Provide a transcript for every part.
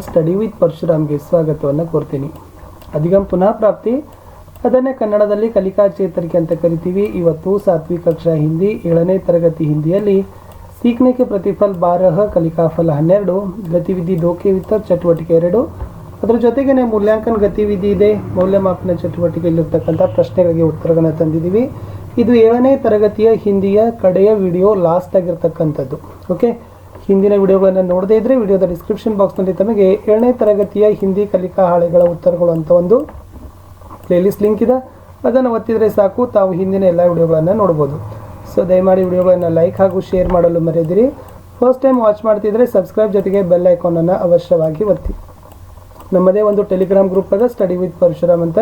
Study with ಪರಶುರಾಮ್ಗೆ ಸ್ವಾಗತವನ್ನು ಕೋರ್ತೀನಿ. ಅಧಿಗಮ್ ಪುನಃ ಪ್ರಾಪ್ತಿ, ಅದನ್ನೇ ಕನ್ನಡದಲ್ಲಿ ಕಲಿಕಾ ಚೇತರಿಕೆ ಅಂತ ಕರಿತೀವಿ. ಇವತ್ತು 7वीं ಕಕ್ಷಾ ಹಿಂದಿ 7ನೇ ತರಗತಿ ಹಿಂದಿಯಲ್ಲಿ सीखने के प्रतिफल 12, ಕಲಿಕಾ ಫಲ 12, ಗತಿವಿಧಿ 2 के उत्तर ಚಟುವಟಿಕೆ 2, ಅದರ ಜೊತೆಗೇನೆ ಮೂಲ್ಯಾಂಕನ ಗತಿವಿಧಿ ಇದೆ. ಮೌಲ್ಯಮಾಪನ ಚಟುವಟಿಕೆಯಲ್ಲಿರ್ತಕ್ಕಂಥ ಪ್ರಶ್ನೆಗಳಿಗೆ ಉತ್ತರಗಳನ್ನು ತಂದಿದ್ದೀವಿ. ಇದು 7ನೇ ತರಗತಿಯ ಹಿಂದಿಯ ಕಡೆಯ ವಿಡಿಯೋ, ಲಾಸ್ಟ್ ಆಗಿರ್ತಕ್ಕಂಥದ್ದು. ಓಕೆ, ಹಿಂದಿನ ವಿಡಿಯೋಗಳನ್ನು ನೋಡದೇ ಇದ್ದರೆ ವಿಡಿಯೋದ ಡಿಸ್ಕ್ರಿಪ್ಷನ್ ಬಾಕ್ಸ್ನಲ್ಲಿ ತಮಗೆ 7ನೇ ತರಗತಿಯ ಹಿಂದಿ ಕಲಿಕಾ ಹಾಳೆಗಳ ಉತ್ತರಗಳು ಅಂತ ಒಂದು ಪ್ಲೇಲಿಸ್ಟ್ ಲಿಂಕ್ ಇದೆ. ಅದನ್ನು ಒತ್ತಿದರೆ ಸಾಕು, ತಾವು ಹಿಂದಿನ ಎಲ್ಲ ವಿಡಿಯೋಗಳನ್ನು ನೋಡ್ಬೋದು. ಸೊ ದಯಮಾಡಿ ವಿಡಿಯೋಗಳನ್ನು ಲೈಕ್ ಹಾಗೂ ಶೇರ್ ಮಾಡಲು ಮರೆಯದಿರಿ. ಫಸ್ಟ್ ಟೈಮ್ ವಾಚ್ ಮಾಡ್ತಿದ್ರೆ ಸಬ್ಸ್ಕ್ರೈಬ್ ಜೊತೆಗೆ ಬೆಲ್ ಐಕಾನನ್ನು ಅವಶ್ಯವಾಗಿ ಒತ್ತಿ. ನಮ್ಮದೇ ಒಂದು ಟೆಲಿಗ್ರಾಮ್ ಗ್ರೂಪ್ ಅದ, ಸ್ಟಡಿ ವಿತ್ ಪರಶುರಾಮ್ ಅಂತ.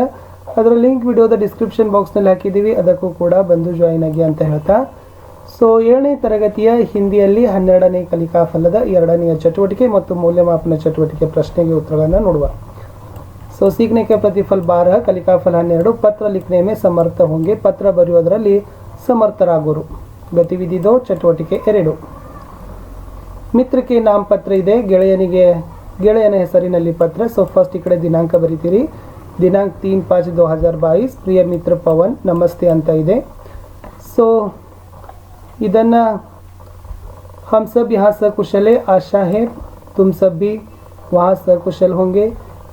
ಅದರ ಲಿಂಕ್ ವಿಡಿಯೋದ ಡಿಸ್ಕ್ರಿಪ್ಷನ್ ಬಾಕ್ಸ್ನಲ್ಲಿ ಹಾಕಿದ್ದೀವಿ, ಅದಕ್ಕೂ ಕೂಡ ಬಂದು ಜಾಯಿನ್ ಆಗಿ ಅಂತ ಹೇಳ್ತಾ, ಸೊ 7ನೇ ತರಗತಿಯ ಹಿಂದಿಯಲ್ಲಿ 12ನೇ ಕಲಿಕಾ ಫಲದ 2ನೆಯ ಚಟುವಟಿಕೆ ಮತ್ತು ಮೌಲ್ಯಮಾಪನ ಚಟುವಟಿಕೆ ಪ್ರಶ್ನೆಗೆ ಉತ್ತರಗಳನ್ನು ನೋಡುವ. ಸೊ सीखने के प्रतिफल 12, ಕಲಿಕಾ ಫಲ 12, ಪತ್ರ लिखने में समर्थ होंगे, ಪತ್ರ ಬರೆಯೋದರಲ್ಲಿ ಸಮರ್ಥರಾಗೋರು. ಗತಿವಿಧಿ 2, ಚಟುವಟಿಕೆ 2. ಮಿತ್ರಕ್ಕೆ ನಾಮ ಪತ್ರ ಇದೆ, ಗೆಳೆಯನ ಹೆಸರಿನಲ್ಲಿ ಪತ್ರ. ಸೊ ಫಸ್ಟ್ ಈ ಕಡೆ ದಿನಾಂಕ ಬರೀತೀರಿ. ದಿನಾಂಕ 3/5/2022, ಪ್ರಿಯ ಮಿತ್ರ ಪವನ್, ನಮಸ್ತೆ ಅಂತ ಇದೆ. ಸೊ ಇದನ್ನು हम सब यहाँ सकुशल है, आशा है तुम सब भी वहाँ सकुशल होंगे,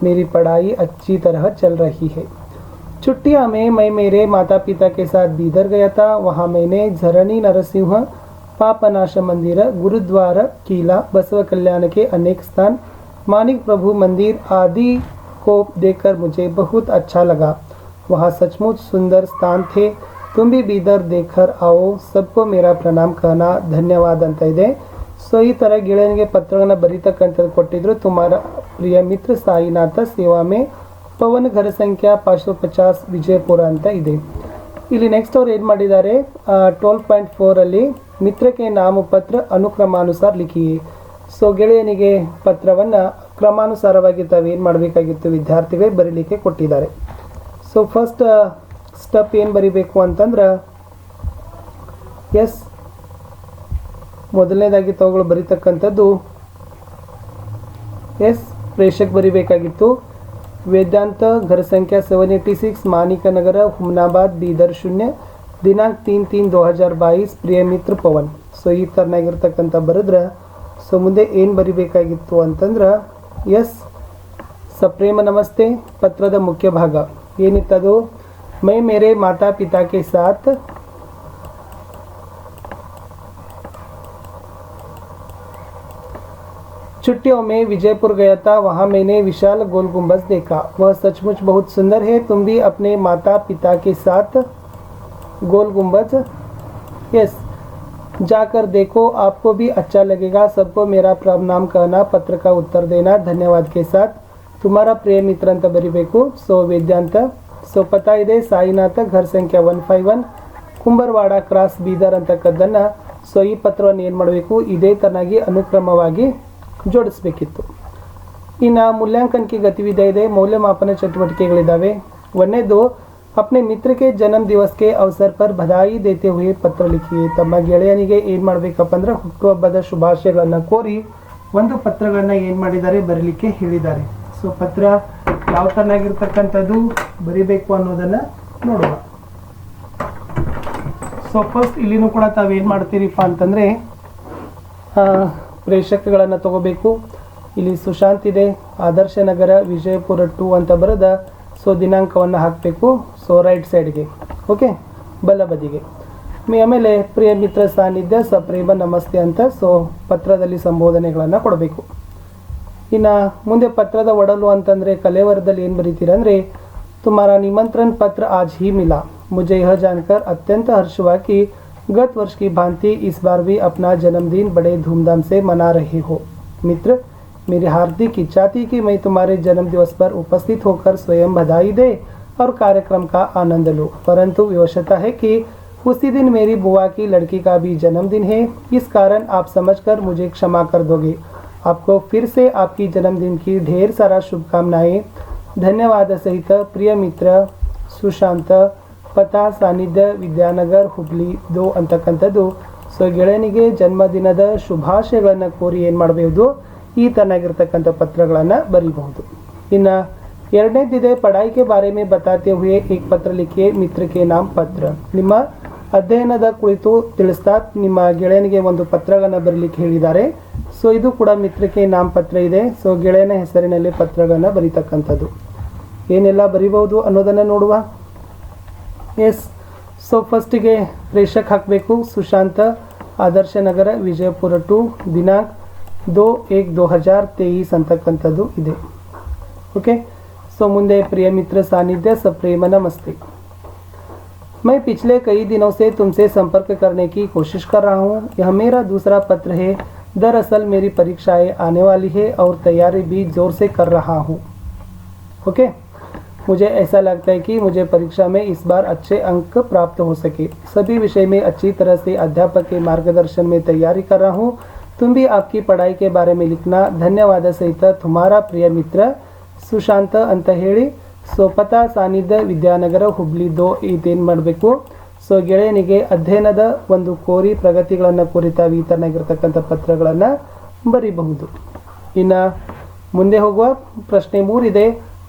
मेरी पढ़ाई अच्छी तरह चल रही है. छुट्टियाँ में मैं मेरे माता पिता के साथ बीदर गया था. वहाँ मैंने झरणी नरसिंह, पापनाश मंदिर, गुरुद्वारा, किला, बसव कल्याण के अनेक स्थान, मानिक प्रभु मंदिर आदि को देखकर मुझे बहुत अच्छा लगा. वहाँ सचमुच सुंदर स्थान थे. तुम भी बीदर देखकर आओ, सबको मेरा प्रणाम कहना, ಧನ್ಯವಾದ ಅಂತ ಇದೆ. ಸೊ ಈ ಥರ ಗೆಳೆಯನಿಗೆ ಪತ್ರಗಳನ್ನು ಬರೀತಕ್ಕಂಥದ್ದು ಕೊಟ್ಟಿದ್ರು. ತುಮಾರ ಪ್ರಿಯ ಮಿತ್ರ ಸಾಯಿನಾಥ ಸೇವಾ ಮೇ ಪವನ್, ಘರ ಸಂಖ್ಯಾ 550 ವಿಜಯಪುರ ಅಂತ ಇದೆ. ಇಲ್ಲಿ ನೆಕ್ಸ್ಟ್ ಅವ್ರು ಏನು ಮಾಡಿದ್ದಾರೆ, 12.4 ಮಿತ್ರಕ್ಕೆ ನಾಮಪತ್ರ ಅನುಕ್ರಮಾನುಸಾರ ಲಿಖಿಯೇ. ಸೊ ಗೆಳೆಯನಿಗೆ ಪತ್ರವನ್ನು ಕ್ರಮಾನುಸಾರವಾಗಿ ತಾವೇನು ಮಾಡಬೇಕಾಗಿತ್ತು ವಿದ್ಯಾರ್ಥಿಗಳೇ ಬರೀಲಿಕ್ಕೆ ಕೊಟ್ಟಿದ್ದಾರೆ. ಸೊ ಫಸ್ಟ್ ಸ್ಟೆಪ್ ಏನು ಬರಿಬೇಕು ಅಂತಂದ್ರೆ, ಎಸ್ ಮೊದಲನೇದಾಗಿ ತಾವುಗಳು ಬರೀತಕ್ಕಂಥದ್ದು ಎಸ್ ಪ್ರೇಷಕ್ ಬರಿಬೇಕಾಗಿತ್ತು. ವೇದಾಂತ, ಘರ ಸಂಖ್ಯಾ 786, ಮಾನಿಕ ನಗರ, ಹುಮ್ನಾಬಾದ್, ಬೀದರ್ 0, ದಿನಾಂಕ 3/3/2022, ಪ್ರಿಯ ಮಿತ್ರ ಪವನ್. ಸೊ ಈ ಥರನಾಗಿರ್ತಕ್ಕಂಥ ಬರೆದ್ರೆ, ಸೊ ಮುಂದೆ ಏನು ಬರಿಬೇಕಾಗಿತ್ತು ಅಂತಂದ್ರೆ, ಎಸ್ ಸಪ್ರೇಮ ನಮಸ್ತೆ. ಪತ್ರದ ಮುಖ್ಯ ಭಾಗ ಏನಿತ್ತದು, मैं मेरे माता पिता के साथ छुट्टियों में विजयपुर गया था. वहाँ मैंने विशाल गोल गुंबज देखा. वह सचमुच बहुत सुंदर है. तुम भी अपने माता पिता के साथ गोल गुंबज यस जाकर देखो, आपको भी अच्छा लगेगा. सबको मेरा प्रणाम कहना, पत्र का उत्तर देना, धन्यवाद के साथ तुम्हारा प्रिय मित्र ಅಂತ ಬರಿಬೇಕು. ಸೊ ವೇದಾಂತ. ಸೊ ಪತಾ ಇದೆ ಸಾಯಿನಾಥ, ಘರ್ ಸಂಖ್ಯಾ 151, ಕುಂಬರ್ವಾಡ ಕ್ರಾಸ್, ಬೀದರ್ ಅಂತಕ್ಕದ್ದನ್ನು. ಸೊ ಈ ಪತ್ರವನ್ನು ಏನು ಮಾಡಬೇಕು, ಇದೇ ತರನಾಗಿ ಅನುಕ್ರಮವಾಗಿ ಜೋಡಿಸ್ಬೇಕಿತ್ತು. ಇನ್ನು ಮೂಲ್ಯಾಂಕನ ಕಿ ಗತಿವಿಧಿ ಇದೆ, ಮೌಲ್ಯಮಾಪನ ಚಟುವಟಿಕೆಗಳಿದ್ದಾವೆ. ಒಂದನೇದು, अपने मित्र के जन्म दिवस के अवसर पर बधाई देते हुए पत्र लिखिए. ತಮ್ಮ ಗೆಳೆಯನಿಗೆ ಏನು ಮಾಡಬೇಕಪ್ಪ ಅಂದ್ರೆ ಹುಟ್ಟುಹಬ್ಬದ ಶುಭಾಶಯಗಳನ್ನು ಕೋರಿ ಒಂದು ಪತ್ರಗಳನ್ನು ಏನು ಮಾಡಿದ್ದಾರೆ ಬರೀಲಿಕ್ಕೆ ಹೇಳಿದ್ದಾರೆ. ಸೊ ಪತ್ರ ಯಾವ ಥರನಾಗಿರ್ತಕ್ಕಂಥದ್ದು ಬರಿಬೇಕು ಅನ್ನೋದನ್ನು ನೋಡುವ. ಸೊ ಫಸ್ಟ್ ಇಲ್ಲಿನೂ ಕೂಡ ತಾವೇನು ಮಾಡ್ತೀರಿಪ್ಪ ಅಂತಂದರೆ ಪ್ರೇಷಕಗಳನ್ನು ತಗೋಬೇಕು. ಇಲ್ಲಿ ಸುಶಾಂತ್ ಇದೆ, ಆದರ್ಶ ನಗರ, ವಿಜಯಪುರ 2 ಅಂತ ಬರೆದ. ಸೊ ದಿನಾಂಕವನ್ನು ಹಾಕಬೇಕು. ಸೊ ರೈಟ್ ಸೈಡ್ಗೆ, ಓಕೆ, ಬಲ ಬದಿಗೆ. ಆಮೇಲೆ ಪ್ರಿಯ ಮಿತ್ರ ಸಾನ್ನಿಧ್ಯ, ಸಪ್ರೇಮ ನಮಸ್ತೆ ಅಂತ. ಸೊ ಪತ್ರದಲ್ಲಿ ಸಂಬೋಧನೆಗಳನ್ನು ಕೊಡಬೇಕು. ಇನ್ನು ಮುಂದೆ ಪತ್ರದ ಒಡಲು ಅಂತಂದರೆ ಕಲೇವರದಲ್ಲಿ ಏನು ಬರೀತೀರಂದರೆ, तुम्हारा निमंत्रण पत्र आज ही मिला. मुझे यह जानकर अत्यंत हर्ष हुआ कि गत वर्ष की भांति इस बार भी अपना जन्मदिन बड़े धूमधाम से मना रहे हो. मित्र, मेरी हार्दिक इच्छा थी कि मैं तुम्हारे जन्म दिवस पर उपस्थित होकर स्वयं बधाई दे और कार्यक्रम का आनंद लूँ, परंतु विवशता है कि उसी दिन मेरी बुआ की लड़की का भी जन्मदिन है. इस कारण आप समझकर मुझे क्षमा कर दोगे. आपको फिर से आपकी जन्मदिन की ढेर सारा शुभकामनाएं. ಧನ್ಯವಾದ ಸಹಿತ ಪ್ರಿಯ ಮಿತ್ರ ಸುಶಾಂತ, ಪತಾ ಸಾನ್ನಿಧ್ಯ, ವಿದ್ಯಾನಗರ್, ಹುಬ್ಳಿ 2 ಅಂತಕ್ಕಂಥದ್ದು. ಸೊ ಗೆಳೆಯನಿಗೆ ಜನ್ಮದಿನದ ಶುಭಾಶಯಗಳನ್ನು ಕೋರಿ ಏನು ಮಾಡಬಹುದು, ಈ ತರನಾಗಿರ್ತಕ್ಕಂಥ ಪತ್ರಗಳನ್ನು ಬರೀಬಹುದು. ಇನ್ನು ಎರಡನೇದಿದೆ, ಪढ़ाई के बारे में बताते हुए एक पत्र लिखिए, मित्र के नाम पत्र. ನಿಮ್ಮ ಅಧ್ಯಯನದ ಕುರಿತು ತಿಳಿಸ್ತಾ ನಿಮ್ಮ ಗೆಳೆಯನಿಗೆ ಒಂದು ಪತ್ರಗಳನ್ನು ಬರೀಲಿಕ್ಕೆ ಹೇಳಿದ್ದಾರೆ. ಸೊ ಇದು ಕೂಡ ಮಿತ್ರಕ್ಕೆ ನಾಮಪತ್ರ ಇದೆ. ಸೊ ಗೆಳೆಯನ ಹೆಸರಿನಲ್ಲಿ ಪತ್ರಗಳನ್ನು ಬರೀತಕ್ಕಂಥದ್ದು. ಏನೆಲ್ಲ ಬರೀಬಹುದು ಅನ್ನೋದನ್ನು ನೋಡುವ. ಎಸ್, ಸೊ ಫಸ್ಟಿಗೆ ಪ್ರೇಷಕ್ ಹಾಕಬೇಕು. ಸುಶಾಂತ, ಆದರ್ಶ ನಗರ, ವಿಜಯಪುರ 2, ದಿನಾಂಕ 2/1/2023 ಅಂತಕ್ಕಂಥದ್ದು ಇದೆ. ओके, सो ಮುಂದೆ प्रिय मित्र सानिध्य सप्रेम नमस्ते. मैं पिछले कई दिनों से तुमसे संपर्क करने की कोशिश कर रहा हूँ. यह मेरा दूसरा पत्र है. दरअसल मेरी परीक्षाएं आने वाली है और तैयारी भी जोर से कर रहा हूँ. ओके, मुझे ऐसा लगता है कि मुझे परीक्षा में इस बार अच्छे अंक प्राप्त हो सके. सभी विषय में अच्छी तरह से अध्यापक के मार्गदर्शन में तैयारी कर रहा हूँ. तुम भी आपकी पढ़ाई के बारे में लिखना. धन्यवाद सहित तुम्हारा प्रिय मित्र ಸುಶಾಂತ ಅಂತ ಹೇಳಿ. ಸೊ ಪಥ ಸಾನ್ನಿಧ್ಯ ವಿದ್ಯಾನಗರ ಹುಬ್ಳಿ 2 ಇದೇನು ಮಾಡಬೇಕು. ಸೊ ಗೆಳೆಯನಿಗೆ ಅಧ್ಯಯನದ ಒಂದು ಕೋರಿ ಪ್ರಗತಿಗಳನ್ನು ಕುರಿತ ಈ ಥರನಾಗಿರ್ತಕ್ಕಂಥ ಪತ್ರಗಳನ್ನು ಬರೀಬಹುದು. ಇನ್ನು ಮುಂದೆ ಹೋಗುವ. ಪ್ರಶ್ನೆ 3 ಇದೆ,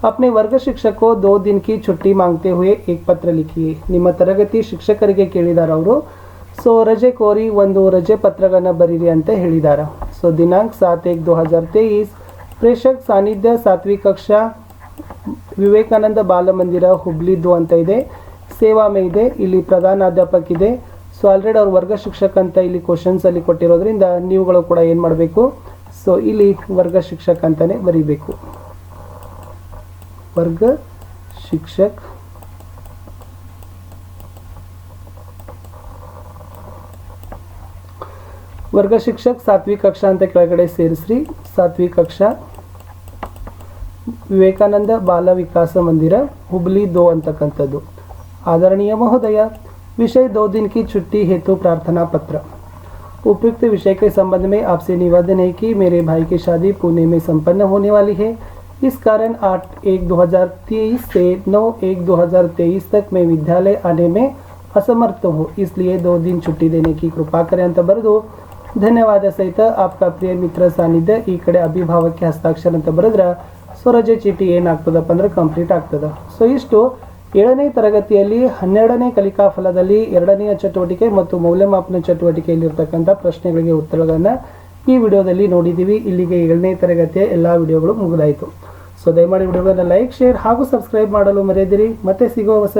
अपने वर्ग शिक्षक को 2 दिन की छुट्टी मांगते हुए एक पत्र लिखिए. ನಿಮ್ಮ ತರಗತಿ ಶಿಕ್ಷಕರಿಗೆ ಕೇಳಿದಾರ ಅವರು. ಸೊ ರಜೆ ಕೋರಿ ಒಂದು ರಜೆ ಪತ್ರಗಳನ್ನು ಬರೀರಿ ಅಂತ ಹೇಳಿದಾರ. ಸೊ ದಿನಾಂಕ 7/1/2023. ಪ್ರೇಷಕ್ ಸಾನ್ನಿಧ್ಯ 7वीं कक्षा, ವಿವೇಕಾನಂದ ಬಾಲ ಮಂದಿರ ಹುಬ್ಳಿ 2 ಅಂತ ಇದೆ. ಸೇವಾ ಮೇ ಇದೆ. ಇಲ್ಲಿ ಪ್ರಧಾನಾಧ್ಯಾಪಕ ಇದೆ. ಸೊ ಆಲ್ರೆಡಿ ಅವ್ರ ವರ್ಗ ಶಿಕ್ಷಕ ಅಂತ ಇಲ್ಲಿ ಕ್ವಶನ್ಸ್ ಅಲ್ಲಿ ಕೊಟ್ಟಿರೋದ್ರಿಂದ ನೀವುಗಳು ಕೂಡ ಏನು ಮಾಡಬೇಕು, ಸೊ ಇಲ್ಲಿ ವರ್ಗ ಶಿಕ್ಷಕ ಅಂತಾನೆ ಬರೀಬೇಕು. ವರ್ಗ ಶಿಕ್ಷಕ್. ವರ್ಗ ಶಿಕ್ಷಕ್ 7वीं कक्षा ಅಂತ ಕೆಳಗಡೆ ಸೇರಿಸ್ರಿ. 7वीं कक्षा, ವಿವೇಕಾನಂದ ಬಾಲ ವಿಕಾಸ ಮಂದಿರ ಹುಬ್ಳಿ 2 ಅಂತಕ್ಕಂಥದ್ದು. आदरणीय महोदय, विषय 2 दिन की छुट्टी हेतु प्रार्थना पत्र. उपयुक्त विषय के संबंध में आपसे निवेदन है कि मेरे भाई की शादी पुणे में संपन्न होने वाली है. इस कारण 8/1/2023 से 9/1/2023 तक मैं विद्यालय आने में असमर्थ हूँ. इसलिए 2 दिन छुट्टी देने की कृपा करें ಅಂತ ಬರೆದು ಧನ್ಯವಾದ ಸಹಿತ आपका प्रिय मित्र ಸಾನ್ನಿಧ್ಯ ಈ ಕಡೆ ಅಭಿಭಾವಕ್ಕೆ ಹಸ್ತಾಕ್ಷರ ಅಂತ ಬರೆದ್ರೆ ಸೊ ರಜೆ ಚೀಟಿ ಏನಾಗ್ತದಪ್ಪ ಅಂದ್ರೆ ಕಂಪ್ಲೀಟ್ ಆಗ್ತದೆ. ಸೊ ಇಷ್ಟು 7ನೇ ತರಗತಿಯಲ್ಲಿ 12ನೇ ಕಲಿಕಾ ಫಲದಲ್ಲಿ 2ನೆಯ ಚಟುವಟಿಕೆ ಮತ್ತು ಮೌಲ್ಯಮಾಪನ ಚಟುವಟಿಕೆಯಲ್ಲಿರ್ತಕ್ಕಂಥ ಪ್ರಶ್ನೆಗಳಿಗೆ ಉತ್ತರಗಳನ್ನು ಈ ವಿಡಿಯೋದಲ್ಲಿ ನೋಡಿದ್ದೀವಿ. ಇಲ್ಲಿಗೆ 7ನೇ ತರಗತಿಯ ಎಲ್ಲ ವಿಡಿಯೋಗಳು ಮುಗಿದಾಯಿತು. ಸೊ ದಯಮಾಡಿ ವಿಡಿಯೋಗಳನ್ನು ಲೈಕ್, ಶೇರ್ ಹಾಗೂ ಸಬ್ಸ್ಕ್ರೈಬ್ ಮಾಡಲು ಮರೆಯದಿರಿ. ಮತ್ತೆ ಸಿಗುವ ಹೊಸ